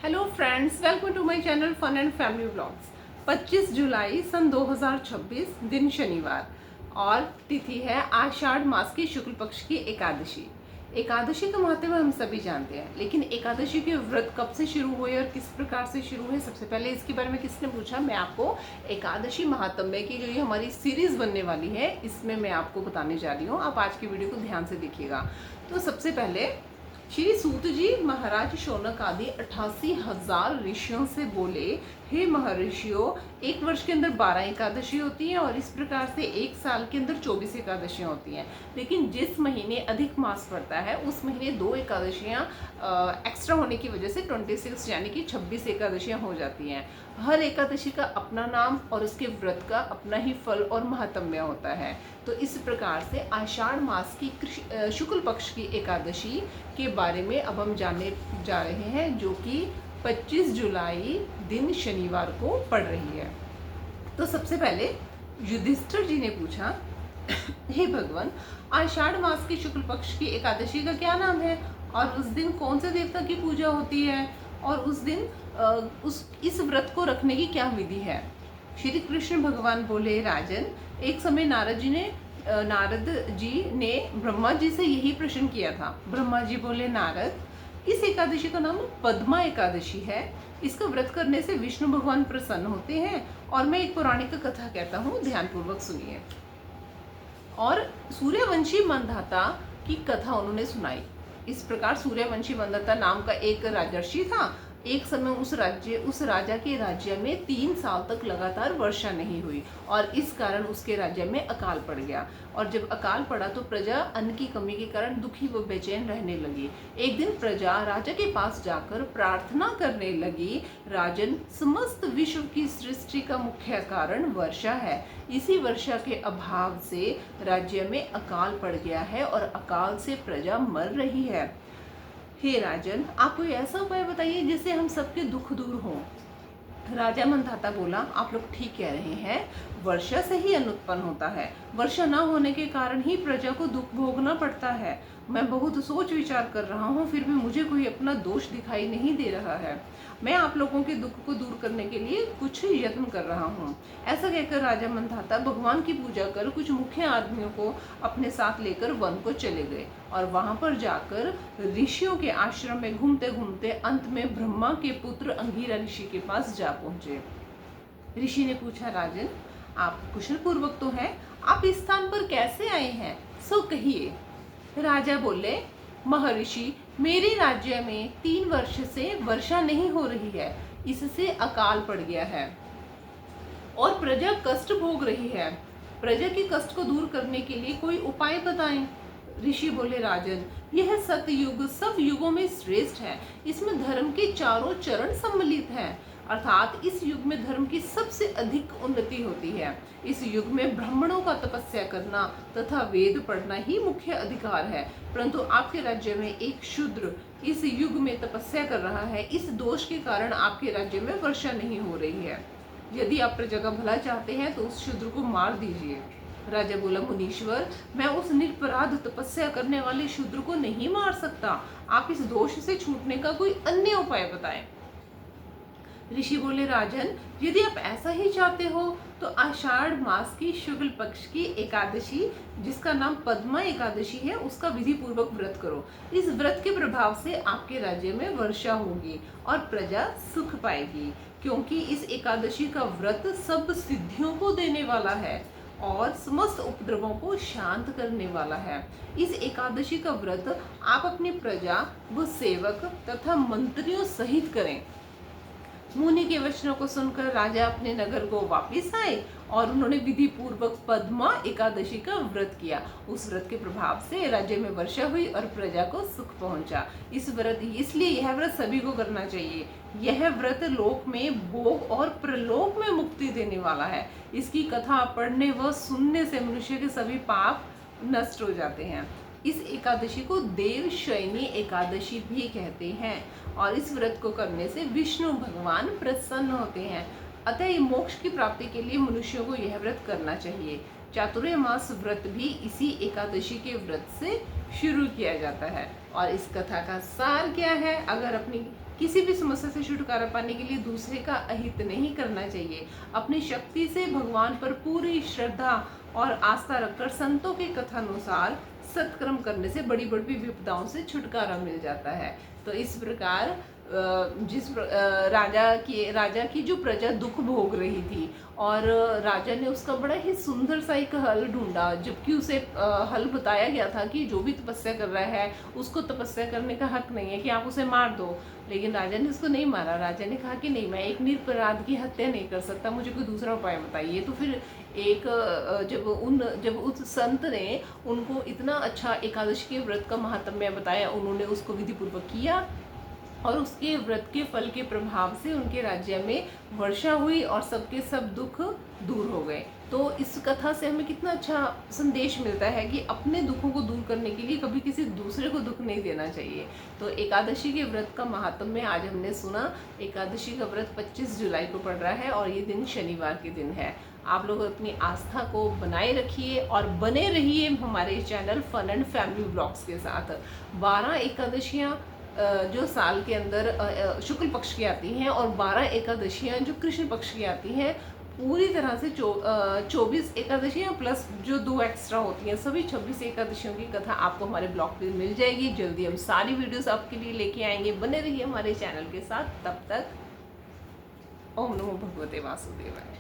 Hello friends, welcome to my channel fun and family vlogs. 25 जुलाई सन 2026 दिन शनिवार और तिथि है आषाढ़ मास की शुक्ल पक्ष की एकादशी। एकादशी का महत्व हम सभी जानते हैं, लेकिन एकादशी के व्रत कब से शुरू हुए और किस प्रकार से शुरू हुए, सबसे पहले इसके बारे में किसने पूछा। मैं आपको एकादशी महात्म्य की जो ये हमारी सीरीज बनने वाली है, इसमें मैं आपको बताने जा रही हूँ। आप आज की वीडियो को ध्यान से देखिएगा। तो सबसे पहले श्री सूत जी महाराज शौनक आदि 88,000 ऋषियों से बोले, हे महर्षियों, एक वर्ष के अंदर 12 एकादशी होती हैं और इस प्रकार से एक साल के अंदर 24 एकादशियां होती हैं। लेकिन जिस महीने अधिक मास पड़ता है उस महीने 2 एकादशियां एक्स्ट्रा होने की वजह से 26 यानी कि 26 एकादशियां हो जाती हैं। हर एकादशी का अपना नाम और उसके व्रत का अपना ही फल और महात्म्य होता है। तो इस प्रकार से आषाढ़ मास की शुक्ल पक्ष की एकादशी के बारे में अब हम जानने जा रहे हैं, जो कि 25 जुलाई दिन शनिवार को पड़ रही है। तो सबसे पहले युधिष्ठिर जी ने पूछा, हे भगवान, आषाढ़ मास की शुक्ल पक्ष की एकादशी का क्या नाम है और उस दिन कौन से देवता की पूजा होती है और उस दिन इस व्रत को रखने की क्या विधि है। श्री कृष्ण भगवान बोले, राजन, एक समय नारद जी ने ब्रह्मा जी से यही प्रश्न किया था। ब्रह्मा जी बोले, नारद, इस एकादशी का नाम पद्मा एकादशी है। इसका व्रत करने से विष्णु भगवान प्रसन्न होते हैं और मैं एक पौराणिक कथा कहता हूँ, ध्यानपूर्वक सुनिए। और सूर्यवंशी मंधाता की कथा उन्होंने सुनाई। इस प्रकार सूर्यवंशी मंधाता नाम का एक राजर्षि था। एक समय उस राजा के राज्य में 3 साल तक लगातार वर्षा नहीं हुई और इस कारण उसके राज्य में अकाल पड़ गया। और जब अकाल पड़ा तो प्रजा अन्न की कमी के कारण दुखी व बेचैन रहने लगी। एक दिन प्रजा राजा के पास जाकर प्रार्थना करने लगी, राजन, समस्त विश्व की सृष्टि का मुख्य कारण वर्षा है। इसी वर्षा के अभाव से राज्य में अकाल पड़ गया है और अकाल से प्रजा मर रही है। हे राजन, आप कोई ऐसा उपाय बताइए जिससे हम सबके दुख दूर हों। राजा मंधाता बोला, आप लोग ठीक कह रहे हैं, वर्षा से ही अन्न उत्पन्न होता है। वर्षा न होने के कारण ही प्रजा को दुख भोगना पड़ता है। मैं बहुत सोच विचार कर रहा हूँ, फिर भी मुझे कोई अपना दोष दिखाई नहीं दे रहा है। मैं आप लोगों के दुख को दूर करने के लिए कुछ यत्न कर रहा हूँ। ऐसा कहकर राजा मंधाता भगवान की पूजा कर कुछ मुख्य आदमियों को अपने साथ लेकर वन को चले गए और वहां पर जाकर ऋषियों के आश्रम में घूमते घूमते अंत में ब्रह्मा के पुत्र अंगिरा ऋषि के पास जा पहुंचे। ऋषि ने पूछा, राजन, आप कुशल पूर्वक तो हैं, आप इस स्थान पर कैसे आए हैं, सो कहिए। राजा बोले, महर्षि, मेरे राज्य में 3 वर्ष से वर्षा नहीं हो रही है, इससे अकाल पड़ गया है और प्रजा कष्ट भोग रही है। प्रजा के कष्ट को दूर करने के लिए कोई उपाय बताएं। ऋषि बोले, राजन, यह सतयुग सब युगों में श्रेष्ठ है। इसमें धर्म के चारों चरण सम्मिलित हैं, अर्थात इस युग में धर्म की सबसे अधिक उन्नति होती है। इस युग में ब्राह्मणों का तपस्या करना तथा वेद पढ़ना ही मुख्य अधिकार है, परंतु आपके राज्य में एक शूद्र इस युग में तपस्या कर रहा है। इस दोष के कारण आपके राज्य में वर्षा नहीं हो रही है। यदि आप प्रजा का भला चाहते हैं तो उस शूद्र को मार दीजिए। राजा बोला, मुनीश्वर, मैं उस निरपराध तपस्या करने वाले शूद्र को नहीं मार सकता। आप इस दोष से छूटने का कोई अन्य उपाय बताएं। ऋषि बोले, राजन, यदि आप ऐसा ही चाहते हो तो आषाढ़ मास की शुक्ल पक्ष की एकादशी, जिसका नाम पद्मा एकादशी है, उसका विधि पूर्वक व्रत करो। इस व्रत के प्रभाव से आपके राज्य में वर्षा होगी और प्रजा सुख पाएगी, क्योंकि इस एकादशी का व्रत सब सिद्धियों को देने वाला है और समस्त उपद्रवों को शांत करने वाला है। इस एकादशी का व्रत आप अपनी प्रजा व सेवक तथा मंत्रियों सहित करें। मुनि के वचनों को सुनकर राजा अपने नगर को वापस आए और उन्होंने विधि पूर्वक पद्मा एकादशी का व्रत किया। उस व्रत के प्रभाव से राज्य में वर्षा हुई और प्रजा को सुख पहुंचा। इसलिए यह व्रत सभी को करना चाहिए। यह व्रत लोक में भोग और प्रलोक में मुक्ति देने वाला है। इसकी कथा पढ़ने व सुनने से मनुष्य के सभी पाप नष्ट हो जाते हैं। इस एकादशी को देवशयनी एकादशी भी कहते हैं और इस व्रत को करने से विष्णु भगवान प्रसन्न होते हैं। अतः मोक्ष की प्राप्ति के लिए मनुष्यों को यह व्रत करना चाहिए। चातुर्मास व्रत भी इसी एकादशी के व्रत से शुरू किया जाता है। और इस कथा का सार क्या है? अगर अपनी किसी भी समस्या से छुटकारा पाने के लिए दूसरे का अहित नहीं करना चाहिए, अपनी शक्ति से भगवान पर पूरी श्रद्धा और आस्था रखकर संतों के कथानुसार सत्कर्म करने से बड़ी बड़ी विपदाओं से छुटकारा मिल जाता है। तो इस प्रकार राजा की जो प्रजा दुख भोग रही थी और राजा ने उसका बड़ा ही सुंदर सा एक हल ढूंढा, जबकि उसे हल बताया गया था कि जो भी तपस्या कर रहा है उसको तपस्या करने का हक नहीं है, कि आप उसे मार दो। लेकिन राजा ने उसको नहीं मारा। राजा ने कहा कि नहीं, मैं एक निरपराध की हत्या नहीं कर सकता, मुझे कोई दूसरा उपाय बताइए। तो फिर एक जब उस संत ने उनको इतना अच्छा एकादशी के व्रत का महात्म्य बताया, उन्होंने उसको विधि पूर्वक किया और उसके व्रत के फल के प्रभाव से उनके राज्य में वर्षा हुई और सबके सब दुख दूर हो गए। तो इस कथा से हमें कितना अच्छा संदेश मिलता है कि अपने दुखों को दूर करने के लिए कभी किसी दूसरे को दुख नहीं देना चाहिए। तो एकादशी के व्रत का महात्म्य आज हमने सुना। एकादशी का व्रत 25 जुलाई को पड़ रहा है और ये दिन शनिवार के दिन है। आप लोग अपनी आस्था को बनाए रखिए और बने रहिए हमारे channel fun and family blogs के साथ। 12 एकादशियाँ जो साल के अंदर शुक्ल पक्ष की आती हैं और 12 एकादशियाँ जो कृष्ण पक्ष की आती हैं, पूरी तरह से 24 एकादशियाँ प्लस जो 2 एक्स्ट्रा होती हैं, सभी 26 एकादशियों की कथा आपको हमारे ब्लॉग पे मिल जाएगी। जल्दी हम सारी वीडियोस आपके लिए लेके आएंगे। बने रहिए हमारे चैनल के साथ। तब तक ओम नमो भगवते वासुदेवाय।